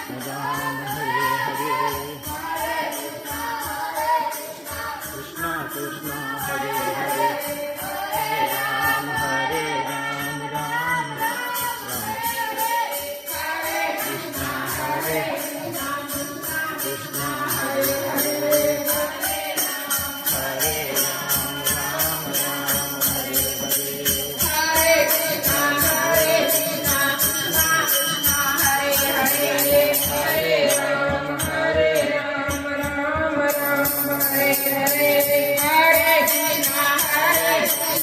राम हरे हरे कृष्णा कृष्णा हरे हरे हरे राम राम राम कृष्णा हरे कृष्णा हरे हरे हरे राम राम राम हरे हरे हरे राम हरे राम राम राम हरे हरे हरे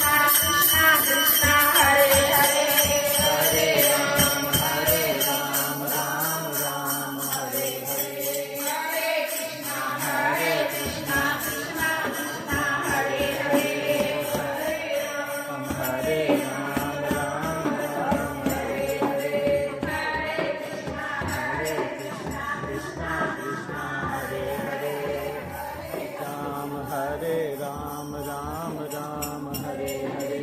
कृष्णा कृष्णा हरे हरे हरे राम राम राम हरे हरे हरे कृष्णा कृष्णा हरे हरे हरे राम राम राम हरे हरे हरे कृष्णा कृष्णा हरे हरे राम हरे राम राम राम हरे हरे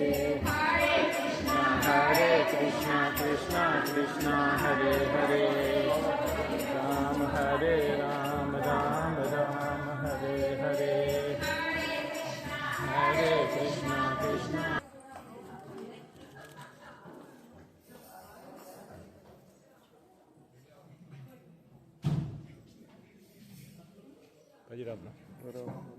हरे कृष्णा कृष्णा हरे हरे राम हरे राम राम राम हरे हरे हरे कृष्णा कृष्णा બરાબર